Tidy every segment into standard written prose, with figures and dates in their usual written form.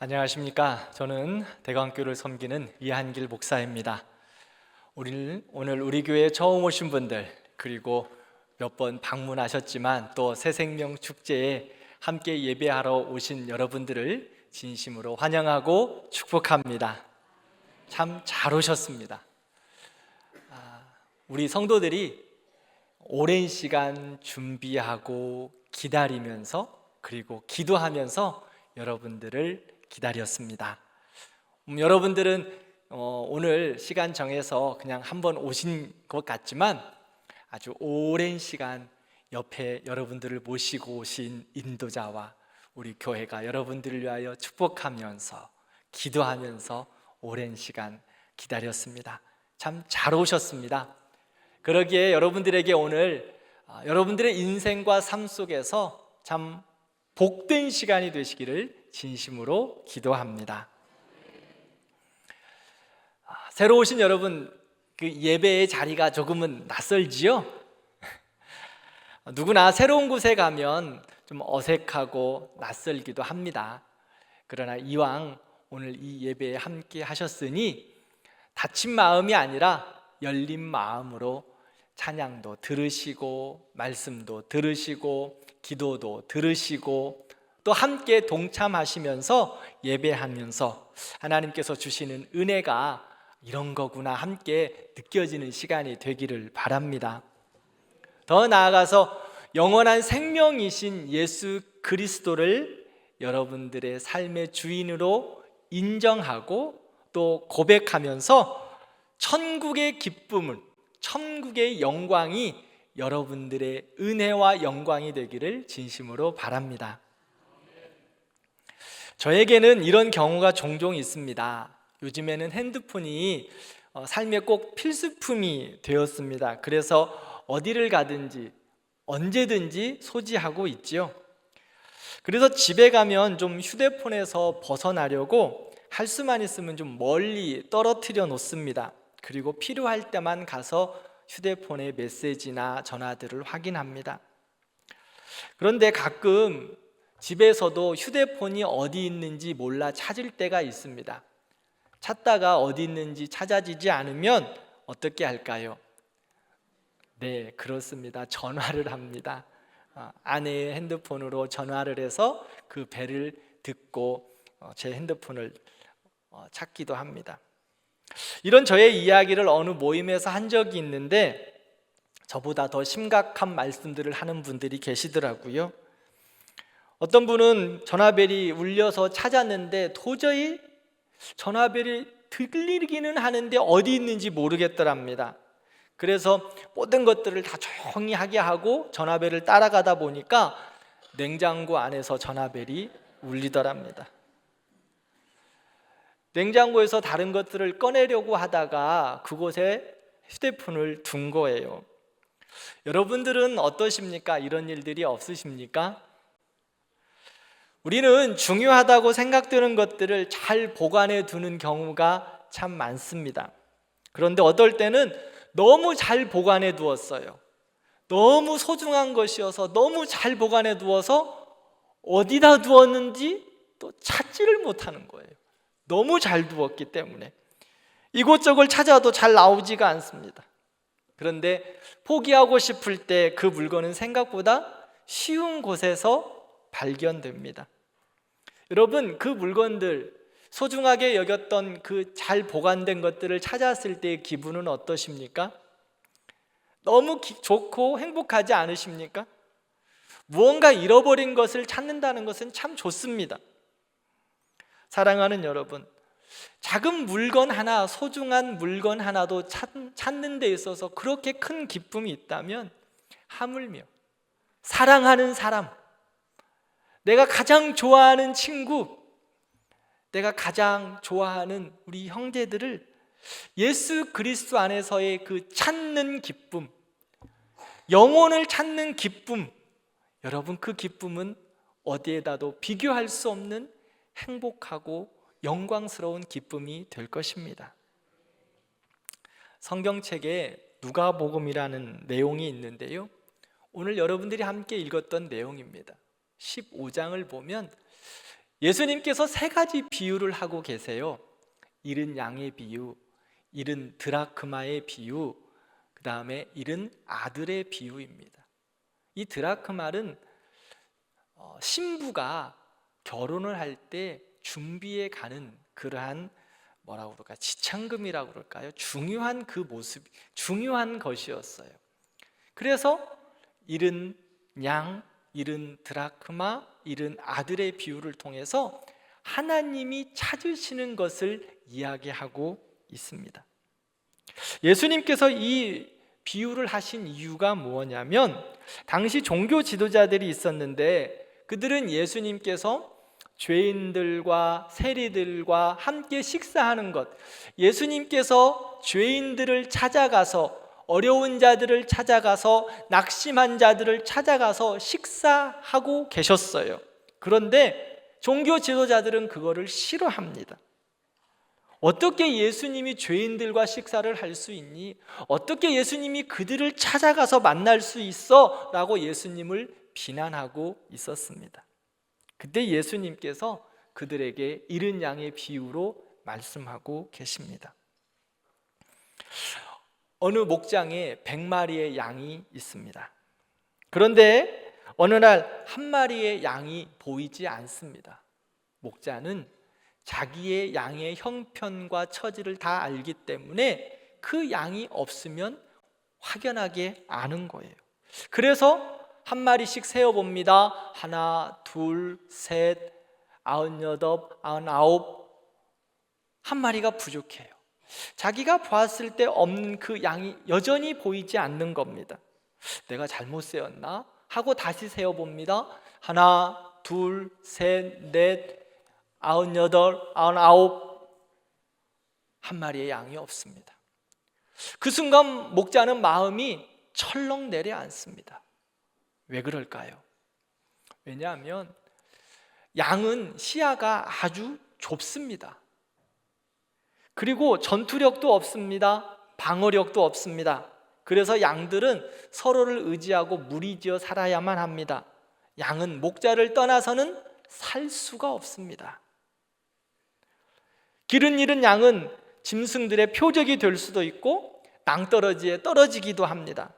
안녕하십니까. 저는 대광교를 섬기는 이한길 목사입니다. 오늘 우리 교회에 처음 오신 분들, 그리고 몇 번 방문하셨지만 또 새생명 축제에 함께 예배하러 오신 여러분들을 진심으로 환영하고 축복합니다. 참 잘 오셨습니다. 우리 성도들이 오랜 시간 준비하고 기다리면서, 그리고 기도하면서 여러분들을 기다렸습니다. 여러분들은 오늘 시간 정해서 그냥 한번 오신 것 같지만 아주 오랜 시간 옆에 여러분들을 모시고 오신 인도자와 우리 교회가 여러분들을 위하여 축복하면서 기도하면서 오랜 시간 기다렸습니다. 참 잘 오셨습니다. 그러기에 여러분들에게 오늘 여러분들의 인생과 삶 속에서 참 복된 시간이 되시기를 진심으로 기도합니다. 새로 오신 여러분, 그 예배의 자리가 조금은 낯설지요? 누구나 새로운 곳에 가면 좀 어색하고 낯설기도 합니다. 그러나 이왕 오늘 이 예배에 함께 하셨으니 닫힌 마음이 아니라 열린 마음으로 찬양도 들으시고 말씀도 들으시고 기도도 들으시고 또 함께 동참하시면서 예배하면서 하나님께서 주시는 은혜가 이런 거구나 함께 느껴지는 시간이 되기를 바랍니다. 더 나아가서 영원한 생명이신 예수 그리스도를 여러분들의 삶의 주인으로 인정하고 또 고백하면서 천국의 기쁨을, 천국의 영광이 여러분들의 은혜와 영광이 되기를 진심으로 바랍니다. 저에게는 이런 경우가 종종 있습니다. 요즘에는 핸드폰이 삶의 꼭 필수품이 되었습니다. 그래서 어디를 가든지 언제든지 소지하고 있지요. 그래서 집에 가면 좀 휴대폰에서 벗어나려고 할 수만 있으면 좀 멀리 떨어뜨려 놓습니다. 그리고 필요할 때만 가서 휴대폰의 메시지나 전화들을 확인합니다. 그런데 가끔 집에서도 휴대폰이 어디 있는지 몰라 찾을 때가 있습니다. 찾다가 어디 있는지 찾아지지 않으면 어떻게 할까요? 네, 그렇습니다. 전화를 합니다. 아내의 핸드폰으로 전화를 해서 그 벨을 듣고 제 핸드폰을 찾기도 합니다. 이런 저의 이야기를 어느 모임에서 한 적이 있는데 저보다 더 심각한 말씀들을 하는 분들이 계시더라고요. 어떤 분은 전화벨이 울려서 찾았는데 도저히 전화벨이 들리기는 하는데 어디 있는지 모르겠더랍니다. 그래서 모든 것들을 다 조용히 하게 하고 전화벨을 따라가다 보니까 냉장고 안에서 전화벨이 울리더랍니다. 냉장고에서 다른 것들을 꺼내려고 하다가 그곳에 휴대폰을 둔 거예요. 여러분들은 어떠십니까? 이런 일들이 없으십니까? 우리는 중요하다고 생각되는 것들을 잘 보관해 두는 경우가 참 많습니다. 그런데 어떨 때는 너무 잘 보관해 두었어요. 너무 소중한 것이어서 너무 잘 보관해 두어서 어디다 두었는지 또 찾지를 못하는 거예요. 너무 잘 두었기 때문에 이곳저곳 찾아도 잘 나오지가 않습니다. 그런데 포기하고 싶을 때 그 물건은 생각보다 쉬운 곳에서 발견됩니다. 여러분, 그 물건들, 소중하게 여겼던 그 잘 보관된 것들을 찾았을 때의 기분은 어떠십니까? 너무 좋고 행복하지 않으십니까? 무언가 잃어버린 것을 찾는다는 것은 참 좋습니다. 사랑하는 여러분, 작은 물건 하나, 소중한 물건 하나도 찾는 데 있어서 그렇게 큰 기쁨이 있다면 하물며 사랑하는 사람, 내가 가장 좋아하는 친구, 내가 가장 좋아하는 우리 형제들을 예수 그리스도 안에서의 그 찾는 기쁨, 영혼을 찾는 기쁨, 여러분 그 기쁨은 어디에다도 비교할 수 없는 행복하고 영광스러운 기쁨이 될 것입니다. 성경책에 누가복음이라는 내용이 있는데요, 오늘 여러분들이 함께 읽었던 내용입니다. 15장을 보면 예수님께서 세 가지 비유를 하고 계세요. 잃은 양의 비유, 잃은 드라크마의 비유, 그 다음에 잃은 아들의 비유입니다. 이 드라크마는 신부가 결혼을 할 때 준비해 가는 그러한 뭐라고 그럴까, 지참금이라고 그럴까요? 중요한 그 모습, 중요한 것이었어요. 그래서 잃은 양, 잃은 드라크마, 잃은 아들의 비유를 통해서 하나님이 찾으시는 것을 이야기하고 있습니다. 예수님께서 이 비유를 하신 이유가 뭐냐면, 당시 종교 지도자들이 있었는데 그들은 예수님께서 죄인들과 세리들과 함께 식사하는 것, 예수님께서 죄인들을 찾아가서, 어려운 자들을 찾아가서, 낙심한 자들을 찾아가서 식사하고 계셨어요. 그런데 종교 지도자들은 그거를 싫어합니다. 어떻게 예수님이 죄인들과 식사를 할 수 있니? 어떻게 예수님이 그들을 찾아가서 만날 수 있어? 라고 예수님을 비난하고 있었습니다. 그때 예수님께서 그들에게 잃은 양의 비유로 말씀하고 계십니다. 어느 목장에 100마리의 양이 있습니다. 그런데 어느 날 한 마리의 양이 보이지 않습니다. 목자는 자기의 양의 형편과 처지를 다 알기 때문에 그 양이 없으면 확연하게 아는 거예요. 그래서 한 마리씩 세어봅니다. 하나, 둘, 셋, 98, 99. 한 마리가 부족해요. 자기가 보았을 때 없는 그 양이 여전히 보이지 않는 겁니다. 내가 잘못 세었나? 하고 다시 세어봅니다. 하나, 둘, 셋, 넷, 98, 99. 한 마리의 양이 없습니다. 그 순간 목자는 마음이 철렁 내려앉습니다. 왜 그럴까요? 왜냐하면 양은 시야가 아주 좁습니다. 그리고 전투력도 없습니다. 방어력도 없습니다. 그래서 양들은 서로를 의지하고 무리지어 살아야만 합니다. 양은 목자를 떠나서는 살 수가 없습니다. 길은 잃은 양은 짐승들의 표적이 될 수도 있고 낭떠러지에 떨어지기도 합니다.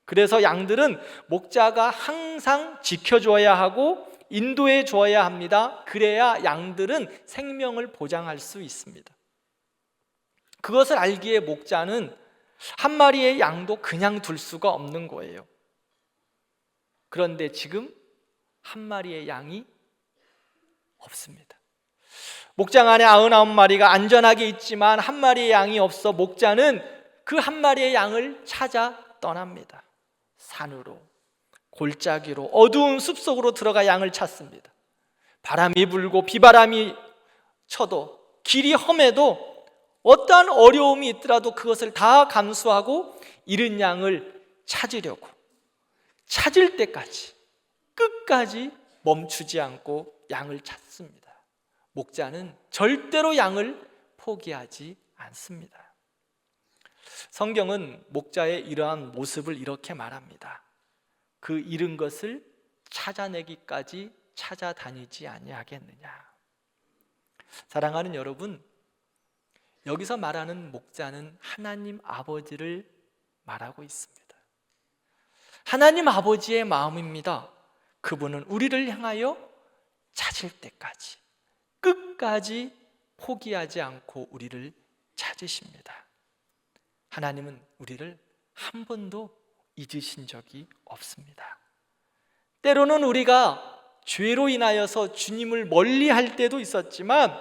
그래서 양들은 목자가 항상 지켜줘야 하고 인도해 줘야 합니다. 그래야 양들은 생명을 보장할 수 있습니다. 그것을 알기에 목자는 한 마리의 양도 그냥 둘 수가 없는 거예요. 그런데 지금 한 마리의 양이 없습니다. 목장 안에 99마리가 안전하게 있지만 한 마리의 양이 없어 목자는 그 한 마리의 양을 찾아 떠납니다. 산으로, 골짜기로, 어두운 숲속으로 들어가 양을 찾습니다. 바람이 불고 비바람이 쳐도, 길이 험해도, 어떠한 어려움이 있더라도 그것을 다 감수하고 잃은 양을 찾으려고, 찾을 때까지 끝까지 멈추지 않고 양을 찾습니다. 목자는 절대로 양을 포기하지 않습니다. 성경은 목자의 이러한 모습을 이렇게 말합니다. 그 잃은 것을 찾아내기까지 찾아다니지 아니하겠느냐. 사랑하는 여러분, 여기서 말하는 목자는 하나님 아버지를 말하고 있습니다. 하나님 아버지의 마음입니다. 그분은 우리를 향하여 찾을 때까지 끝까지 포기하지 않고 우리를 찾으십니다. 하나님은 우리를 한 번도 잊으신 적이 없습니다. 때로는 우리가 죄로 인하여서 주님을 멀리할 때도 있었지만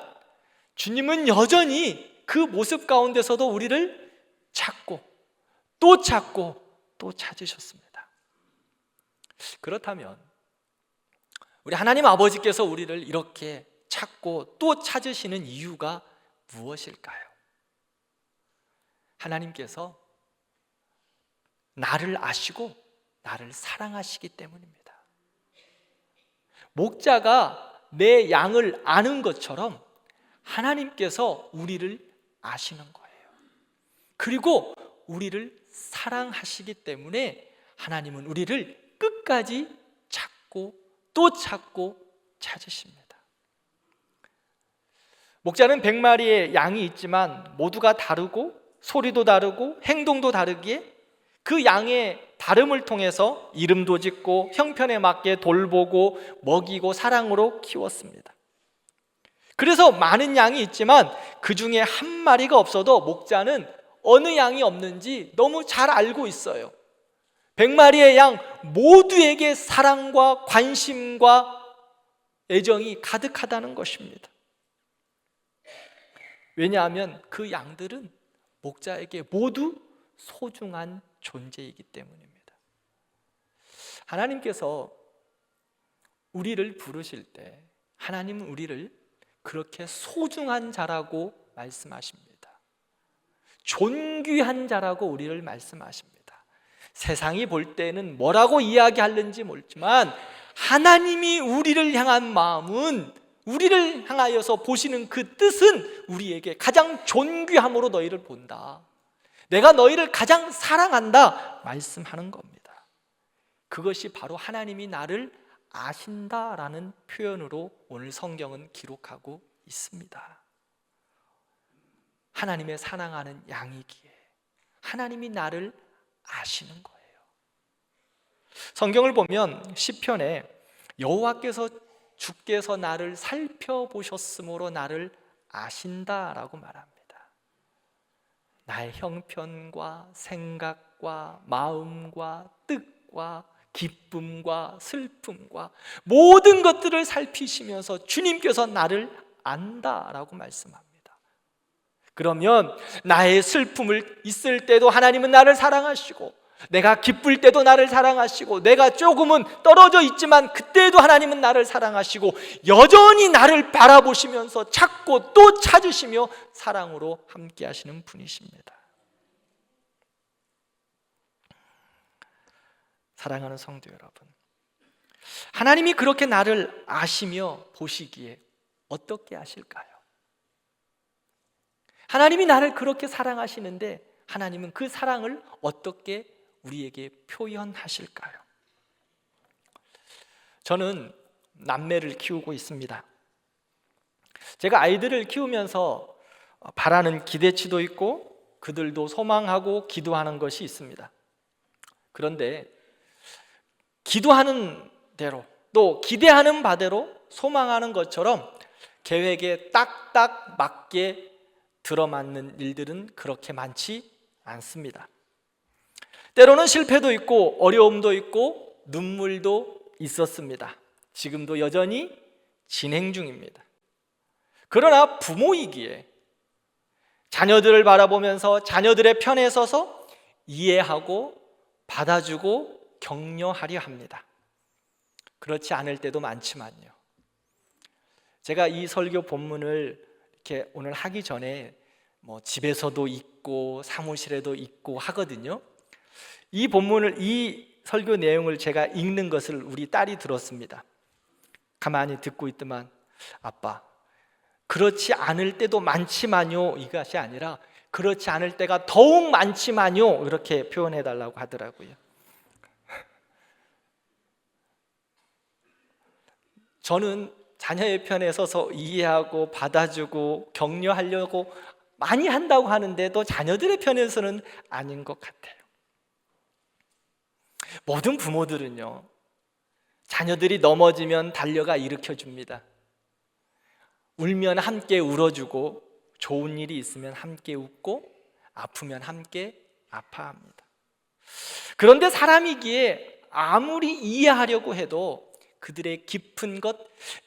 주님은 여전히 그 모습 가운데서도 우리를 찾고 또 찾고 또 찾으셨습니다. 그렇다면 우리 하나님 아버지께서 우리를 이렇게 찾고 또 찾으시는 이유가 무엇일까요? 하나님께서 나를 아시고 나를 사랑하시기 때문입니다. 목자가 내 양을 아는 것처럼 하나님께서 우리를 아시는 거예요. 그리고 우리를 사랑하시기 때문에 하나님은 우리를 끝까지 찾고 또 찾고 찾으십니다. 목자는 100마리의 양이 있지만 모두가 다르고 소리도 다르고 행동도 다르기에 그 양의 다름을 통해서 이름도 짓고 형편에 맞게 돌보고 먹이고 사랑으로 키웠습니다. 그래서 많은 양이 있지만 그 중에 한 마리가 없어도 목자는 어느 양이 없는지 너무 잘 알고 있어요. 100마리의 양 모두에게 사랑과 관심과 애정이 가득하다는 것입니다. 왜냐하면 그 양들은 목자에게 모두 소중한 존재이기 때문입니다. 하나님께서 우리를 부르실 때 하나님은 우리를 그렇게 소중한 자라고 말씀하십니다. 존귀한 자라고 우리를 말씀하십니다. 세상이 볼 때는 뭐라고 이야기하는지 모르지만 하나님이 우리를 향한 마음은, 우리를 향하여서 보시는 그 뜻은 우리에게 가장 존귀함으로 너희를 본다, 내가 너희를 가장 사랑한다 말씀하는 겁니다. 그것이 바로 하나님이 나를 아신다라는 표현으로 오늘 성경은 기록하고 있습니다. 하나님의 사랑하는 양이기에 하나님이 나를 아시는 거예요. 성경을 보면 시편에 여호와께서 주께서 나를 살펴보셨으므로 나를 아신다라고 말합니다. 나의 형편과 생각과 마음과 뜻과 기쁨과 슬픔과 모든 것들을 살피시면서 주님께서 나를 안다라고 말씀합니다. 그러면 나의 슬픔을 있을 때도 하나님은 나를 사랑하시고, 내가 기쁠 때도 나를 사랑하시고, 내가 조금은 떨어져 있지만 그때도 하나님은 나를 사랑하시고 여전히 나를 바라보시면서 찾고 또 찾으시며 사랑으로 함께 하시는 분이십니다. 사랑하는 성도 여러분, 하나님이 그렇게 나를 아시며 보시기에 어떻게 하실까요? 하나님이 나를 그렇게 사랑하시는데 하나님은 그 사랑을 어떻게 우리에게 표현하실까요? 저는 남매를 키우고 있습니다. 제가 아이들을 키우면서 바라는 기대치도 있고 그들도 소망하고 기도하는 것이 있습니다. 그런데 기도하는 대로 또 기대하는 바대로 소망하는 것처럼 계획에 딱딱 맞게 들어맞는 일들은 그렇게 많지 않습니다. 때로는 실패도 있고 어려움도 있고 눈물도 있었습니다. 지금도 여전히 진행 중입니다. 그러나 부모이기에 자녀들을 바라보면서 자녀들의 편에 서서 이해하고 받아주고 격려하려 합니다. 그렇지 않을 때도 많지만요. 제가 이 설교 본문을 이렇게 오늘 하기 전에 집에서도 읽고 사무실에도 읽고 하거든요. 이 본문을, 이 설교 내용을 제가 읽는 것을 우리 딸이 들었습니다. 가만히 듣고 있더만, 아빠, 그렇지 않을 때도 많지만요, 이것이 아니라 그렇지 않을 때가 더욱 많지만요, 이렇게 표현해 달라고 하더라고요. 저는 자녀의 편에 서서 이해하고 받아주고 격려하려고 많이 한다고 하는데도 자녀들의 편에서는 아닌 것 같아요. 모든 부모들은요, 자녀들이 넘어지면 달려가 일으켜줍니다. 울면 함께 울어주고, 좋은 일이 있으면 함께 웃고, 아프면 함께 아파합니다. 그런데 사람이기에 아무리 이해하려고 해도 그들의 깊은 것,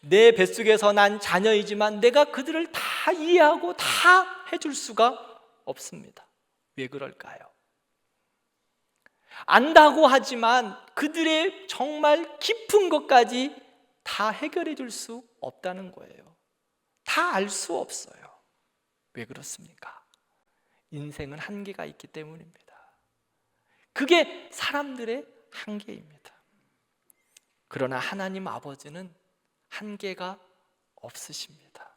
내 뱃속에서 난 자녀이지만 내가 그들을 다 이해하고 다 해줄 수가 없습니다. 왜 그럴까요? 안다고 하지만 그들의 정말 깊은 것까지 다 해결해 줄 수 없다는 거예요. 다 알 수 없어요. 왜 그렇습니까? 인생은 한계가 있기 때문입니다. 그게 사람들의 한계입니다. 그러나 하나님 아버지는 한계가 없으십니다.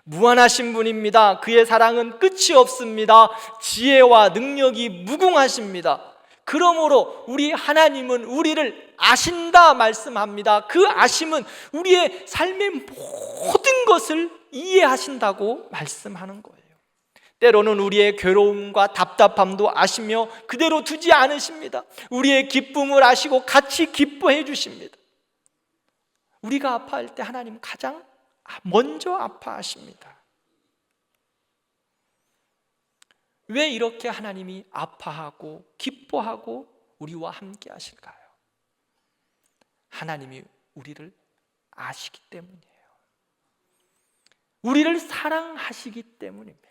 무한하신 분입니다. 그의 사랑은 끝이 없습니다. 지혜와 능력이 무궁하십니다. 그러므로 우리 하나님은 우리를 아신다 말씀합니다. 그 아심은 우리의 삶의 모든 것을 이해하신다고 말씀하는 거예요. 때로는 우리의 괴로움과 답답함도 아시며 그대로 두지 않으십니다. 우리의 기쁨을 아시고 같이 기뻐해 주십니다. 우리가 아파할 때 하나님 가장 먼저 아파하십니다. 왜 이렇게 하나님이 아파하고 기뻐하고 우리와 함께 하실까요? 하나님이 우리를 아시기 때문이에요. 우리를 사랑하시기 때문입니다.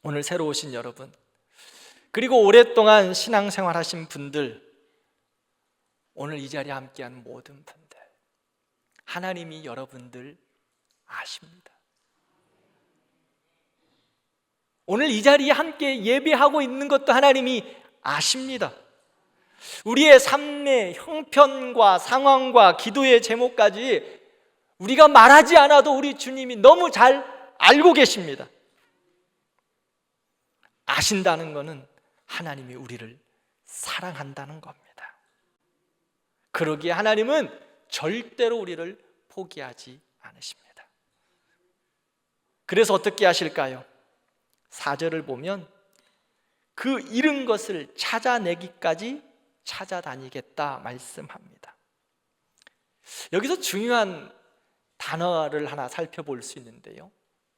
오늘 새로 오신 여러분, 그리고 오랫동안 신앙생활 하신 분들, 오늘 이 자리에 함께한 모든 분들, 하나님이 여러분들 아십니다. 오늘 이 자리에 함께 예배하고 있는 것도 하나님이 아십니다. 우리의 삶의 형편과 상황과 기도의 제목까지 우리가 말하지 않아도 우리 주님이 너무 잘 알고 계십니다. 아신다는 것은 하나님이 우리를 사랑한다는 겁니다. 그러기에 하나님은 절대로 우리를 포기하지 않으십니다. 그래서 어떻게 하실까요? 4절을 보면 그 잃은 것을 찾아내기까지 찾아다니겠다 말씀합니다. 여기서 중요한 단어를 하나 살펴볼 수 있는데요,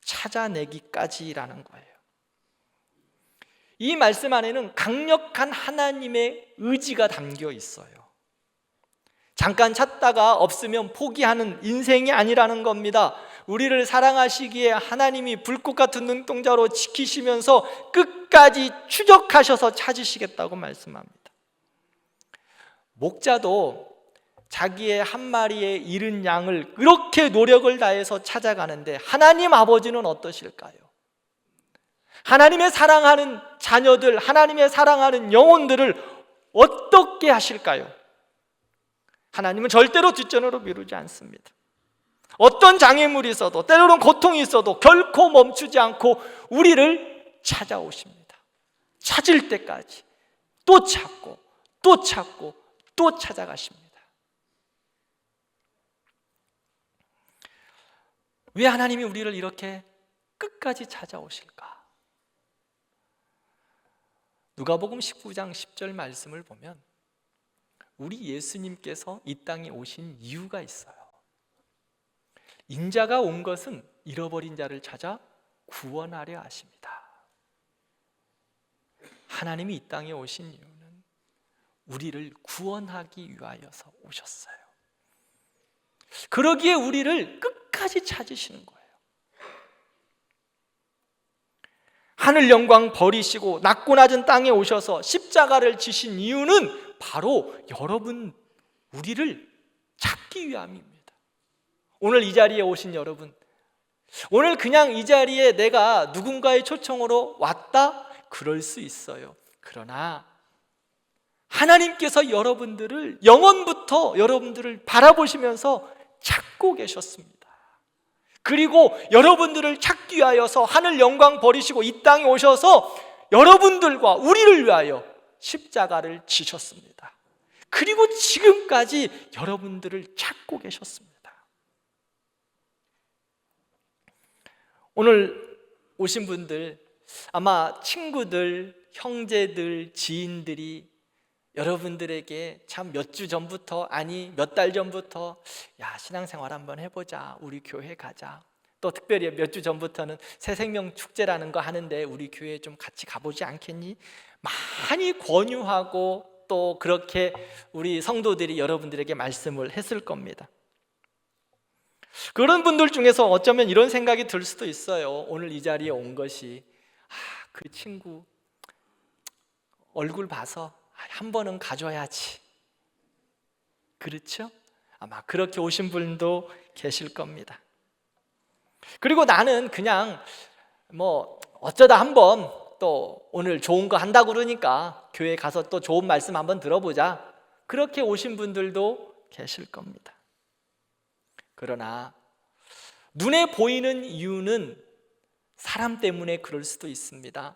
찾아내기까지라는 거예요. 이 말씀 안에는 강력한 하나님의 의지가 담겨 있어요. 잠깐 찾다가 없으면 포기하는 인생이 아니라는 겁니다. 우리를 사랑하시기에 하나님이 불꽃 같은 눈동자로 지키시면서 끝까지 추적하셔서 찾으시겠다고 말씀합니다. 목자도 자기의 한 마리의 잃은 양을 그렇게 노력을 다해서 찾아가는데 하나님 아버지는 어떠실까요? 하나님의 사랑하는 자녀들, 하나님의 사랑하는 영혼들을 어떻게 하실까요? 하나님은 절대로 뒷전으로 미루지 않습니다. 어떤 장애물이 있어도, 때로는 고통이 있어도 결코 멈추지 않고 우리를 찾아오십니다. 찾을 때까지 또 찾고 또 찾고 또 찾아가십니다. 왜 하나님이 우리를 이렇게 끝까지 찾아오실까? 누가복음 19장 10절 말씀을 보면 우리 예수님께서 이 땅에 오신 이유가 있어요. 인자가 온 것은 잃어버린 자를 찾아 구원하려 하십니다. 하나님이 이 땅에 오신 이유는 우리를 구원하기 위하여서 오셨어요. 그러기에 우리를 끝까지 찾으시는 거예요. 하늘 영광 버리시고 낮고 낮은 땅에 오셔서 십자가를 지신 이유는 바로 여러분, 우리를 찾기 위함입니다. 오늘 이 자리에 오신 여러분, 오늘 그냥 이 자리에 내가 누군가의 초청으로 왔다? 그럴 수 있어요. 그러나 하나님께서 여러분들을 영원부터 여러분들을 바라보시면서 찾고 계셨습니다. 그리고 여러분들을 찾기 위하여서 하늘 영광 버리시고 이 땅에 오셔서 여러분들과 우리를 위하여 십자가를 지셨습니다. 그리고 지금까지 여러분들을 찾고 계셨습니다. 오늘 오신 분들, 아마 친구들, 형제들, 지인들이 여러분들에게 참 몇 주 전부터, 아니 몇 달 전부터 야, 신앙생활 한번 해보자, 우리 교회 가자, 또 특별히 몇 주 전부터는 새생명 축제라는 거 하는데 우리 교회 좀 같이 가보지 않겠니? 많이 권유하고 또 그렇게 우리 성도들이 여러분들에게 말씀을 했을 겁니다. 그런 분들 중에서 어쩌면 이런 생각이 들 수도 있어요. 오늘 이 자리에 온 것이 그 친구 얼굴 봐서 한 번은 가줘야지, 그렇죠? 아마 그렇게 오신 분도 계실 겁니다. 그리고 나는 그냥 뭐 어쩌다 한번 또 오늘 좋은 거 한다고 그러니까 교회 가서 또 좋은 말씀 한번 들어보자, 그렇게 오신 분들도 계실 겁니다. 그러나 눈에 보이는 이유는 사람 때문에 그럴 수도 있습니다.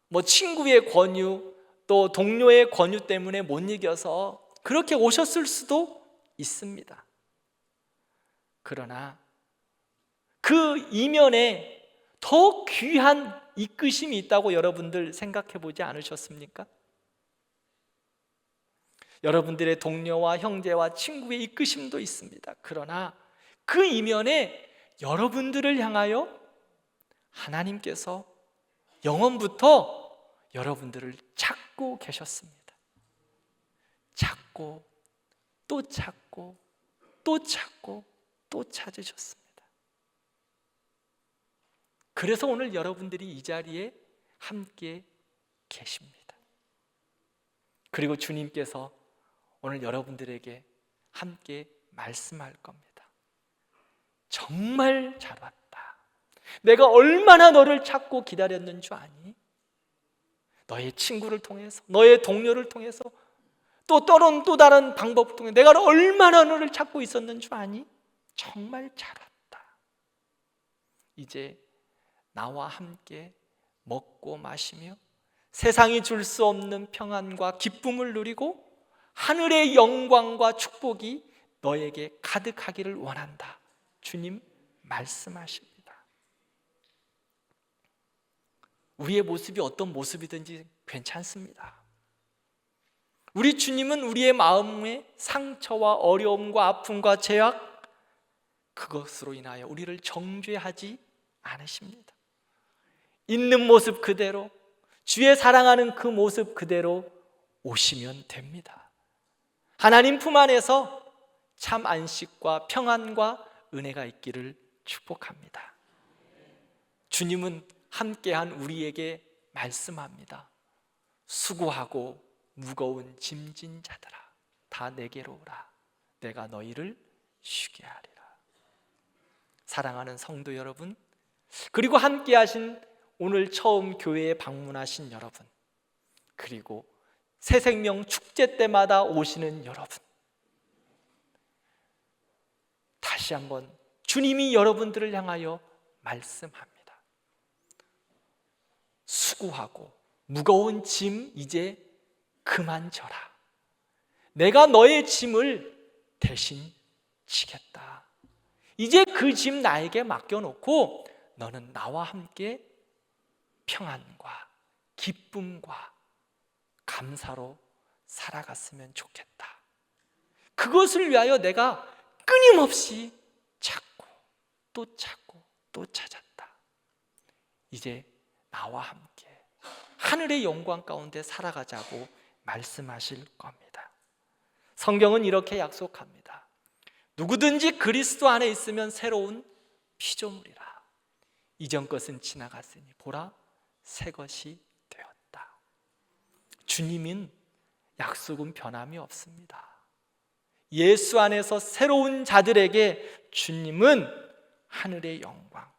뭐 친구의 권유, 또 동료의 권유 때문에 못 이겨서 그렇게 오셨을 수도 있습니다. 그러나 그 이면에 더 귀한 이끄심이 있다고 여러분들 생각해 보지 않으셨습니까? 여러분들의 동료와 형제와 친구의 이끄심도 있습니다. 그러나 그 이면에 여러분들을 향하여 하나님께서 영원부터 여러분들을 찾고 계셨습니다. 찾고 또 찾고 또 찾고 또 찾으셨습니다. 그래서 오늘 여러분들이 이 자리에 함께 계십니다. 그리고 주님께서 오늘 여러분들에게 함께 말씀할 겁니다. 정말 잘 왔다. 내가 얼마나 너를 찾고 기다렸는 줄 아니? 너의 친구를 통해서, 너의 동료를 통해서, 또 다른 방법을 통해 내가 얼마나 너를 찾고 있었는 줄 아니? 정말 잘 왔다. 이제 나와 함께 먹고 마시며 세상이 줄 수 없는 평안과 기쁨을 누리고 하늘의 영광과 축복이 너에게 가득하기를 원한다. 주님 말씀하십니다. 우리의 모습이 어떤 모습이든지 괜찮습니다. 우리 주님은 우리의 마음의 상처와 어려움과 아픔과 죄악, 그것으로 인하여 우리를 정죄하지 않으십니다. 있는 모습 그대로, 주의 사랑하는 그 모습 그대로 오시면 됩니다. 하나님 품 안에서 참 안식과 평안과 은혜가 있기를 축복합니다. 주님은 함께한 우리에게 말씀합니다. 수고하고 무거운 짐진 자들아, 다 내게로 오라. 내가 너희를 쉬게 하리라. 사랑하는 성도 여러분, 그리고 함께하신 오늘 처음 교회에 방문하신 여러분, 그리고 새생명 축제 때마다 오시는 여러분, 다시 한번 주님이 여러분들을 향하여 말씀합니다. 수고하고 무거운 짐 이제 그만 져라. 내가 너의 짐을 대신 지겠다. 이제 그 짐 나에게 맡겨놓고 너는 나와 함께 평안과 기쁨과 감사로 살아갔으면 좋겠다. 그것을 위하여 내가 끊임없이 찾고 또 찾고 또 찾았다. 이제 나와 함께 하늘의 영광 가운데 살아가자고 말씀하실 겁니다. 성경은 이렇게 약속합니다. 누구든지 그리스도 안에 있으면 새로운 피조물이라. 이전 것은 지나갔으니 보라 새 것이 되었다. 주님은 약속은 변함이 없습니다. 예수 안에서 새로운 자들에게 주님은 하늘의 영광,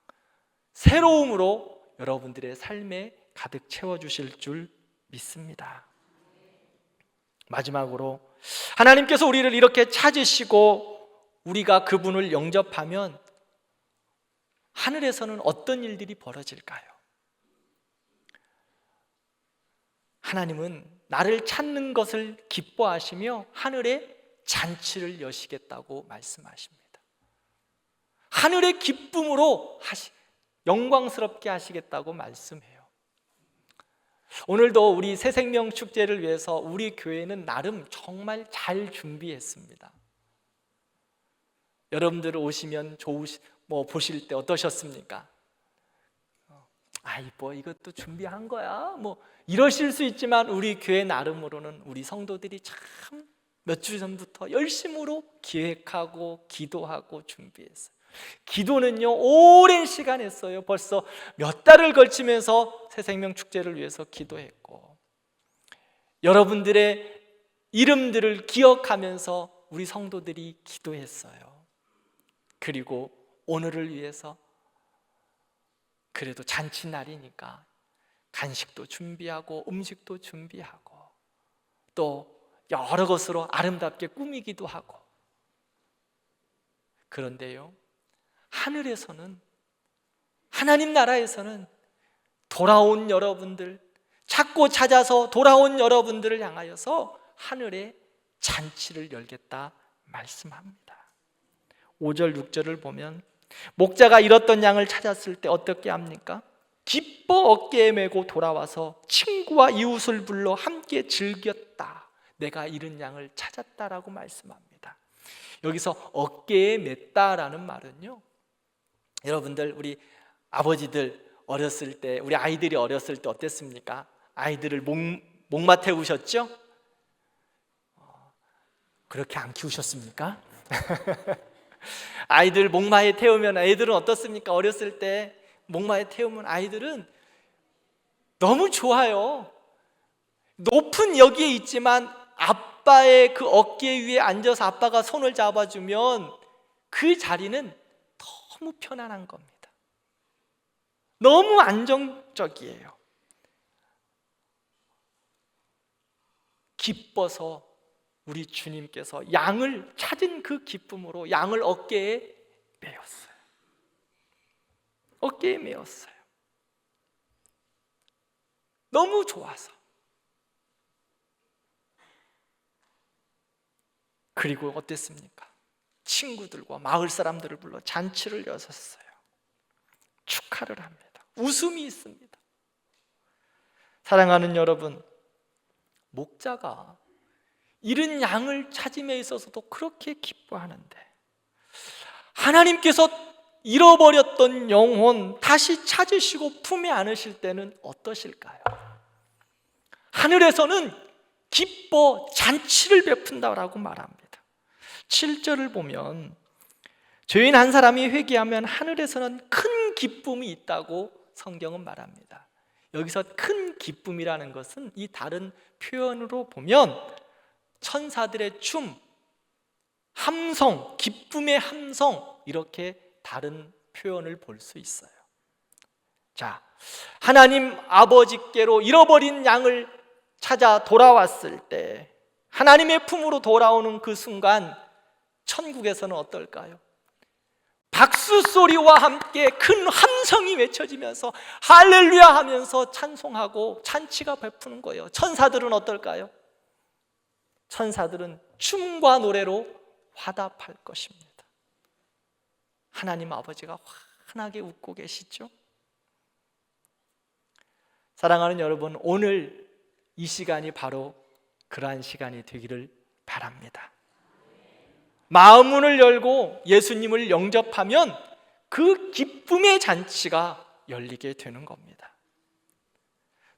새로움으로 여러분들의 삶에 가득 채워주실 줄 믿습니다. 마지막으로 하나님께서 우리를 이렇게 찾으시고 우리가 그분을 영접하면 하늘에서는 어떤 일들이 벌어질까요? 하나님은 나를 찾는 것을 기뻐하시며 하늘에 잔치를 여시겠다고 말씀하십니다. 하늘의 기쁨으로 영광스럽게 하시겠다고 말씀해요. 오늘도 우리 새생명 축제를 위해서 우리 교회는 나름 정말 잘 준비했습니다. 여러분들 오시면 보실 때 어떠셨습니까? 이것도 준비한 거야? 이러실 수 있지만 우리 교회 나름으로는 우리 성도들이 참 몇 주 전부터 열심으로 기획하고 기도하고 준비했어요. 기도는요 오랜 시간 했어요. 벌써 몇 달을 걸치면서 새생명 축제를 위해서 기도했고, 여러분들의 이름들을 기억하면서 우리 성도들이 기도했어요. 그리고 오늘을 위해서 그래도 잔치날이니까 간식도 준비하고 음식도 준비하고 또 여러 것으로 아름답게 꾸미기도 하고. 그런데요, 하늘에서는, 하나님 나라에서는 돌아온 여러분들, 찾고 찾아서 돌아온 여러분들을 향하여서 하늘에 잔치를 열겠다 말씀합니다. 5절 6절을 보면 목자가 잃었던 양을 찾았을 때 어떻게 합니까? 기뻐 어깨에 메고 돌아와서 친구와 이웃을 불러 함께 즐겼다. 내가 잃은 양을 찾았다라고 말씀합니다. 여기서 어깨에 맸다라는 말은요, 여러분들 우리 아버지들 어렸을 때, 우리 아이들이 어렸을 때 어땠습니까? 아이들을 목마 태우셨죠? 그렇게 안 키우셨습니까? 아이들 목마에 태우면 애들은 어떻습니까? 어렸을 때 목마에 태우면 아이들은 너무 좋아요. 높은 여기에 있지만 아빠의 그 어깨 위에 앉아서 아빠가 손을 잡아주면 그 자리는 너무 편안한 겁니다. 너무 안정적이에요. 기뻐서 우리 주님께서 양을 찾은 그 기쁨으로 양을 어깨에 메었어요. 어깨에 메었어요. 너무 좋아서. 그리고 어땠습니까? 친구들과 마을 사람들을 불러 잔치를 여셨어요. 축하를 합니다. 웃음이 있습니다. 사랑하는 여러분, 목자가 잃은 양을 찾음에 있어서도 그렇게 기뻐하는데 하나님께서 잃어버렸던 영혼 다시 찾으시고 품에 안으실 때는 어떠실까요? 하늘에서는 기뻐 잔치를 베푼다라고 말합니다. 7절을 보면 죄인 한 사람이 회개하면 하늘에서는 큰 기쁨이 있다고 성경은 말합니다. 여기서 큰 기쁨이라는 것은 이 다른 표현으로 보면 천사들의 춤, 함성, 기쁨의 함성, 이렇게 다른 표현을 볼 수 있어요. 자, 하나님 아버지께로 잃어버린 양을 찾아 돌아왔을 때 하나님의 품으로 돌아오는 그 순간 천국에서는 어떨까요? 박수 소리와 함께 큰 함성이 외쳐지면서 할렐루야 하면서 찬송하고 잔치가 베푸는 거예요. 천사들은 어떨까요? 천사들은 춤과 노래로 화답할 것입니다. 하나님 아버지가 환하게 웃고 계시죠? 사랑하는 여러분, 오늘 이 시간이 바로 그러한 시간이 되기를 바랍니다. 마음 문을 열고 예수님을 영접하면 그 기쁨의 잔치가 열리게 되는 겁니다.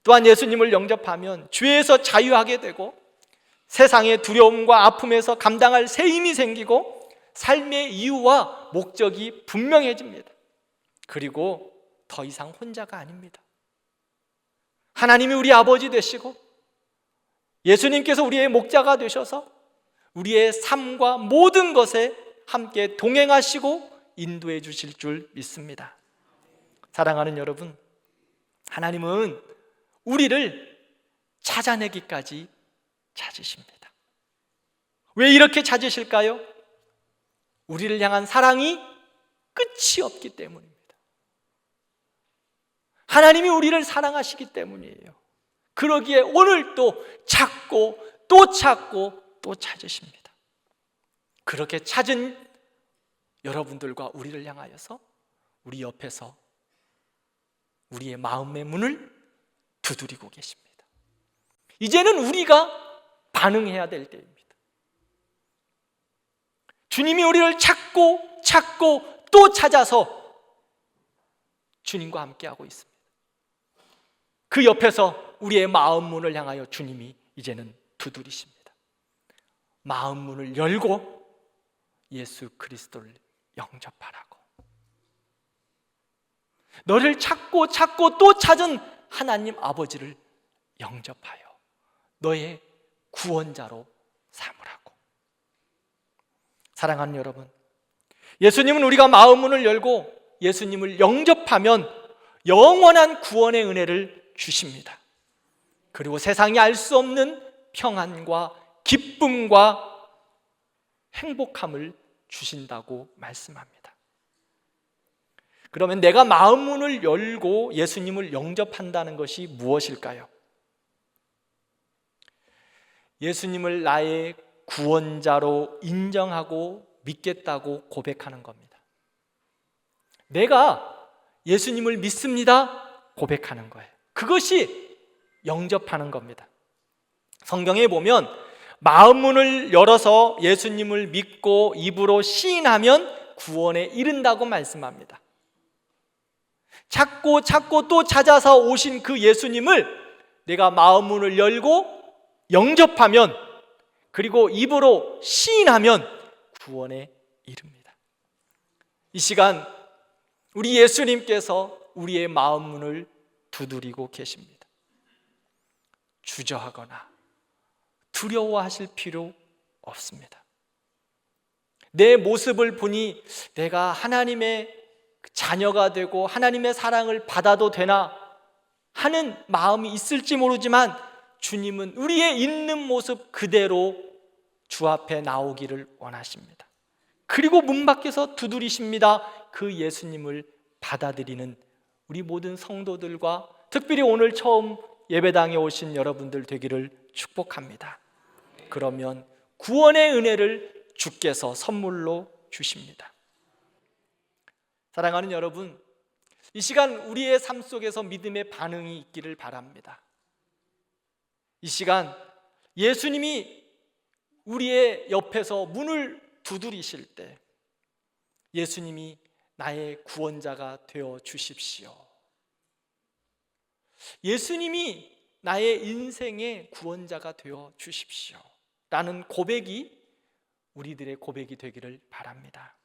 또한 예수님을 영접하면 죄에서 자유하게 되고 세상의 두려움과 아픔에서 감당할 새 힘이 생기고 삶의 이유와 목적이 분명해집니다. 그리고 더 이상 혼자가 아닙니다. 하나님이 우리 아버지 되시고 예수님께서 우리의 목자가 되셔서 우리의 삶과 모든 것에 함께 동행하시고 인도해 주실 줄 믿습니다. 사랑하는 여러분, 하나님은 우리를 찾아내기까지 찾으십니다. 왜 이렇게 찾으실까요? 우리를 향한 사랑이 끝이 없기 때문입니다. 하나님이 우리를 사랑하시기 때문이에요. 그러기에 오늘 또 찾고 또 찾고 또 찾으십니다. 그렇게 찾은 여러분들과 우리를 향하여서 우리 옆에서 우리의 마음의 문을 두드리고 계십니다. 이제는 우리가 반응해야 될 때입니다. 주님이 우리를 찾고 찾고 또 찾아서 주님과 함께하고 있습니다. 그 옆에서 우리의 마음 문을 향하여 주님이 이제는 두드리십니다. 마음 문을 열고 예수 그리스도를 영접하라고. 너를 찾고 찾고 또 찾은 하나님 아버지를 영접하여 너의 구원자로 삼으라고. 사랑하는 여러분, 예수님은 우리가 마음 문을 열고 예수님을 영접하면 영원한 구원의 은혜를 주십니다. 그리고 세상이 알 수 없는 평안과 기쁨과 행복함을 주신다고 말씀합니다. 그러면 내가 마음 문을 열고 예수님을 영접한다는 것이 무엇일까요? 예수님을 나의 구원자로 인정하고 믿겠다고 고백하는 겁니다. 내가 예수님을 믿습니다 고백하는 거예요. 그것이 영접하는 겁니다. 성경에 보면 마음문을 열어서 예수님을 믿고 입으로 시인하면 구원에 이른다고 말씀합니다. 찾고 찾고 또 찾아서 오신 그 예수님을 내가 마음문을 열고 영접하면, 그리고 입으로 시인하면 구원에 이릅니다. 이 시간 우리 예수님께서 우리의 마음문을 두드리고 계십니다. 주저하거나 두려워하실 필요 없습니다. 내 모습을 보니 내가 하나님의 자녀가 되고 하나님의 사랑을 받아도 되나 하는 마음이 있을지 모르지만, 주님은 우리의 있는 모습 그대로 주 앞에 나오기를 원하십니다. 그리고 문 밖에서 두드리십니다. 그 예수님을 받아들이는 우리 모든 성도들과 특별히 오늘 처음 예배당에 오신 여러분들 되기를 축복합니다. 그러면 구원의 은혜를 주께서 선물로 주십니다. 사랑하는 여러분, 이 시간 우리의 삶 속에서 믿음의 반응이 있기를 바랍니다. 이 시간 예수님이 우리의 옆에서 문을 두드리실 때 예수님이 나의 구원자가 되어 주십시오. 예수님이 나의 인생의 구원자가 되어 주십시오 라는 고백이 우리들의 고백이 되기를 바랍니다.